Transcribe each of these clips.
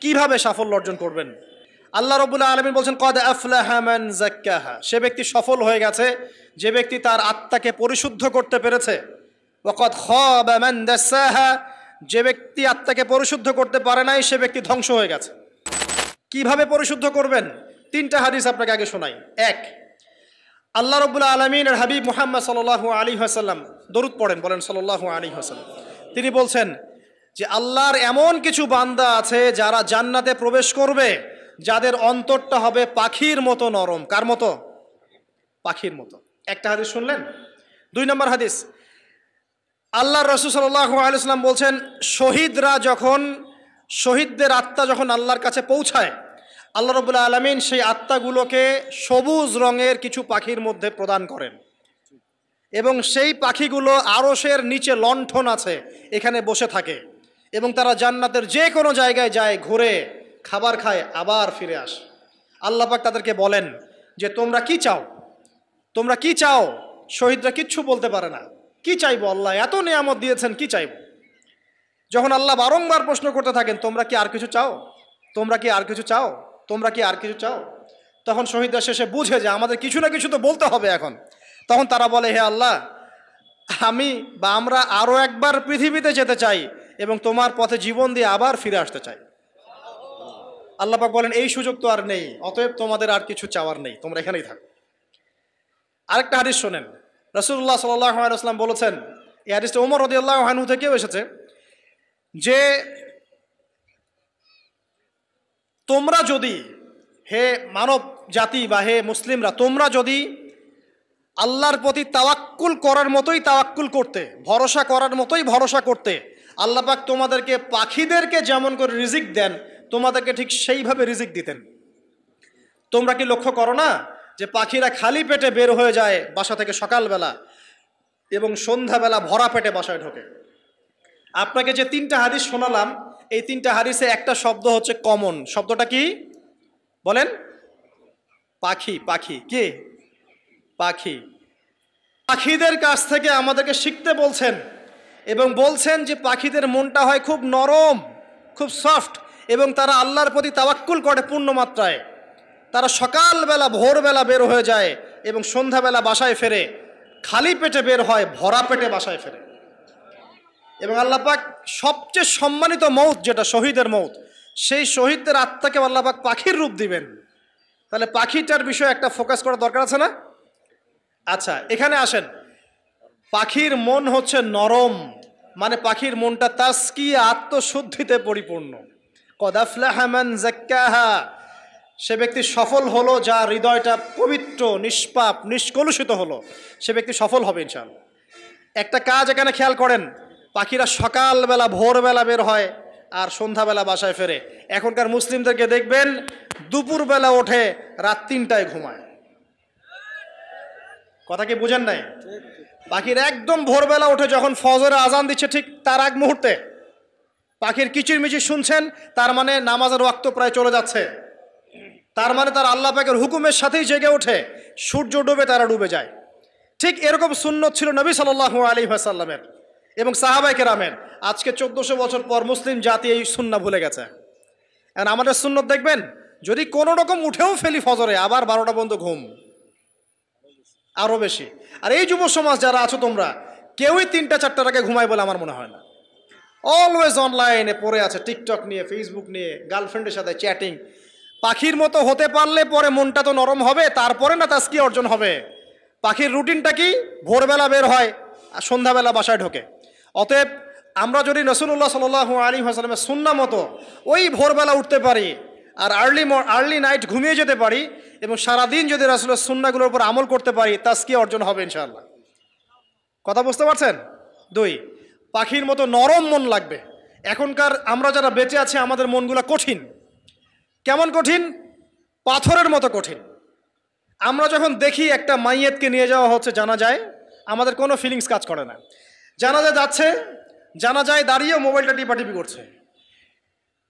কিভাবে সাফল্য অর্জন করবেন? আল্লাহ রাব্বুল আলামিন বলছেন কদ আফলাহা মান যাক্কাহা, সে ব্যক্তি সফল হয়ে গেছে যে ব্যক্তি তার আত্মাকে পরিশুদ্ধ করতে পেরেছে। ওয়া কদ খাবা মান দাসাহা, যে ব্যক্তি আত্মাকে পরিশুদ্ধ করতে পারে নাই সে ব্যক্তি ধ্বংস হয়ে গেছে। কিভাবে পরিশুদ্ধ করবেন? 3টা হাদিস আপনাকে আগে শোনাই। 1, আল্লাহ রাব্বুল আলামিনের হাবিব মুহাম্মদ সাল্লাল্লাহু আলাইহি ওয়াসাল্লাম, দরুদ পড়েন, বলেন সাল্লাল্লাহু আলাইহি ওয়াসাল্লাম। তিনি বলছেন যে আল্লাহর এমন কিছু বান্দা আছে যারা জান্নাতে প্রবেশ করবে যাদের অন্তরটা হবে পাখির মতো নরম। কার মতো? পাখির মতো। একটা হাদিস শুনলেন। 2 নম্বর হাদিস, আল্লাহর রাসূল সাল্লাল্লাহু আলাইহি ওয়াসাল্লাম বলছেন শহীদদের আত্মা যখন আল্লাহর কাছে পৌঁছায়, আল্লাহ রাব্বুল আলামিন সেই আত্মাগুলোকে সবুজ রঙের কিছু পাখির মধ্যে প্রদান করেন এবং সেই পাখিগুলো আরশের নিচে লণ্ঠন আছে এখানে বসে থাকে এবং তারা জান্নাতের যে কোনো জায়গায় যায়, ঘুরে খাবার খায়, আবার ফিরে আসে। আল্লাহ পাক তাদেরকে বলেন যে তোমরা কি চাও, তোমরা কি চাও? শহীদরা কিচ্ছু বলতে পারে না। কি চাইবো? আল্লাহ এত নিয়ামত দিয়েছেন, কি চাইবো? যখন আল্লাহ বারংবার প্রশ্ন করতে থাকেন তোমরা কি আর কিছু চাও, তোমরা কি আর কিছু চাও, তোমরা কি আর কিছু চাও, তখন শহীদরা শেষে বুঝে যে আমাদের কিছু না কিছু তো বলতে হবে এখন। তখন তারা বলে হে আল্লাহ, আমরা আরও একবার পৃথিবীতে যেতে চাই এবং তোমার পথে জীবন দিয়ে আবার ফিরে আসতে চাই। আল্লাহ পাক বলেন এই সুযোগ তো আর নেই, অতএব তোমাদের আর কিছু চাওয়ার নেই, তোমরা এখানেই থাকো। আরেকটা হাদিস শোনেন। রাসূলুল্লাহ সাল্লাল্লাহু আলাইহি ওয়াসাল্লাম বলেছেন, এই হাদিসটা ওমর রাদিয়াল্লাহু আনহু থেকেও এসেছে, যে তোমরা যদি, হে মানব জাতি বা হে মুসলিমরা, তোমরা যদি আল্লাহর প্রতি তাওয়াক্কুল করার মতোই তাওয়াক্কুল করতে, ভরসা করার মতোই ভরসা করতে, আল্লাহ পাক তোমাদেরকে পাখিদেরকে যেমন করে রিজিক দেন তোমাদেরকে ঠিক সেইভাবে রিজিক দিতেন। তোমরা কি লক্ষ্য করো না যে পাখিরা খালি পেটে বের হয়ে যায় বাসা থেকে সকালবেলা এবং সন্ধ্যাবেলা ভরা পেটে বাসায় ঢোকে? আপনাকে যে 3টা হাদিস শোনালাম, এই 3টা হাদিসে একটা শব্দ হচ্ছে কমন। শব্দটা কি বলেন? পাখি। পাখি কি? পাখি। পাখিদের কাছ থেকে আমাদেরকে শিখতে বলছেন এবং বলছেন যে পাখিদের মনটা হয় খুব নরম, খুব সফট এবং তারা আল্লাহর প্রতি তাওয়াক্কুল করে পূর্ণ মাত্রায়। তারা সকালবেলা ভোরবেলা বের হয়ে যায় এবং সন্ধ্যাবেলা বাসায় ফেরে, খালি পেটে বের হয়, ভরা পেটে বাসায় ফেরে। এবং আল্লাহ পাক সবচেয়ে সম্মানিত মৌত যেটা শহীদের মৌত, সেই শহীদদের আত্মাকে আল্লাহ পাক পাখির রূপ দিবেন। তাহলে পাখিটার বিষয়ে একটা ফোকাস করা দরকার আছে না? আচ্ছা, এখানে আসেন। পাখির মন হচ্ছে নরম, মানে পাখির মনটা তাসকিয়া, আত্মশুদ্ধিতে পরিপূর্ণ। কদ আফলাহা মান যাক্কাহা, সে ব্যক্তি সফল হলো যার হৃদয়টা পবিত্র, নিষ্পাপ, নিষ্কলুষিত হলো, সে ব্যক্তি সফল হবে ইনশাআল্লাহ। একটা কাজ এখানে খেয়াল করেন, পাখিরা সকালবেলা ভোরবেলা বের হয় আর সন্ধ্যাবেলা বাসায় ফেরে। এখনকার মুসলিমদেরকে দেখবেন দুপুরবেলা ওঠে, রাত 3টায় ঘুমায়। কথা কি বুঝেন নাই? পাখির একদম ভোরবেলা ওঠে, যখন ফজরে আজান দিচ্ছে ঠিক তার আগ মুহূর্তে পাখির কিচিরমিচির শুনছেন, তার মানে নামাজের ওয়াক্ত প্রায় চলে যাচ্ছে, তার মানে তার আল্লাহ পাকের হুকুমের সাথেই জেগে ওঠে, সূর্য ডুবে তারা ডুবে যায়। ঠিক এরকম সুন্নত ছিল নবী সাল্লাল্লাহু আলাইহি ওয়াসাল্লামের এবং সাহাবায়ে কেরামের। আজকে 1400 বছর পর মুসলিম জাতি এই সুন্নাহ ভুলে গেছে। আর আমাদের সুন্নত দেখবেন, যদি কোনো রকম উঠেও ফেলি ফজরে, আবার 12টা পর্যন্ত ঘুম, আরও বেশি। আর এই যুব সমাজ যারা আছো তোমরা, কেউই 3টা-4টার আগে ঘুমায় বলে আমার মনে হয় না। অলওয়েজ অনলাইনে পড়ে আছে, টিকটক নিয়ে, ফেসবুক নিয়ে, গার্লফ্রেন্ডের সাথে চ্যাটিং। পাখির মতো হতে পারলে পরে মনটা তো নরম হবে, তারপরে না তাসকিয়া অর্জন হবে। পাখির রুটিনটা কি? ভোরবেলা বের হয় আর সন্ধ্যাবেলা বাসায় ঢোকে। অতএব আমরা যদি রাসূলুল্লাহ সাল্লাল্লাহু আলাইহি ওয়াসাল্লামের সুন্নাহ মতো ওই ভোরবেলা উঠতে পারি আর আর্লি নাইট ঘুমিয়ে যেতে পারি এবং সারাদিন যদি রাসূলের সুন্নাহগুলোর উপর আমল করতে পারি, তাসকিয়া অর্জন হবে ইনশাআল্লাহ। কথা বুঝতে পারছেন? 2, পাখির মতো নরম মন লাগবে। এখনকার আমরা যারা বেঁচে আছি আমাদের মনগুলো কঠিন। কেমন কঠিন? পাথরের মতো কঠিন। আমরা যখন দেখি একটা মাইয়েতকে নিয়ে যাওয়া হচ্ছে জানাজায়, আমাদের কোনো ফিলিংস কাজ করে না। জানাজা যাচ্ছে, জানাজায় দাঁড়িয়ে মোবাইলটা টিপাটিপি করছে,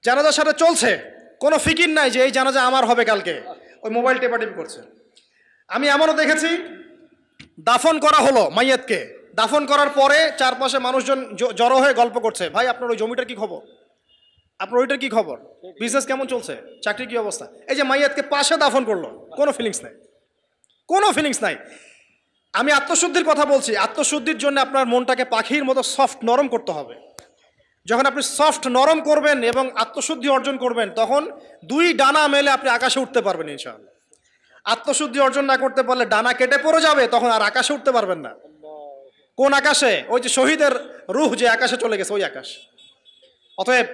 জানাজার সাথে চলছে, কোনো ফিকির নাই যে এই জানাজা আমার হবে কালকে, ওই মোবাইল টেপাটিপি করছে। আমি এমনও দেখেছি, দাফন করা হলো মাইয়াতকে, দাফন করার পরে চারপাশে মানুষজন জড়ো হয়ে গল্প করছে, ভাই আপনার ওই জমিটার কি খবর, আপনার ওইটার কি খবর? বিজনেস কেমন চলছে? চাকরি কি অবস্থা? এই যে মাইয়াতকে পাশে দাফন করলো, কোনো ফিলিংস নাই, কোনো ফিলিংস নাই। আমি আত্মশুদ্ধির কথা বলছি। আত্মশুদ্ধির জন্য আপনার মনটাকে পাখির মতো সফট নরম করতে হবে। যখন আপনি সফট নরম করবেন এবং আত্মশুদ্ধি অর্জন করবেন, তখন দুই ডানা মেলে আপনি আকাশে উঠতে পারবেন ইনশাআল্লাহ। আত্মশুদ্ধি অর্জন না করতে পারলে ডানা কেটে পড়ে যাবে, তখন আর আকাশে উঠতে পারবেন না। কোন আকাশে? ওই যে শহীদের রূহ যে আকাশে চলে গেছে, ওই আকাশ। অতএব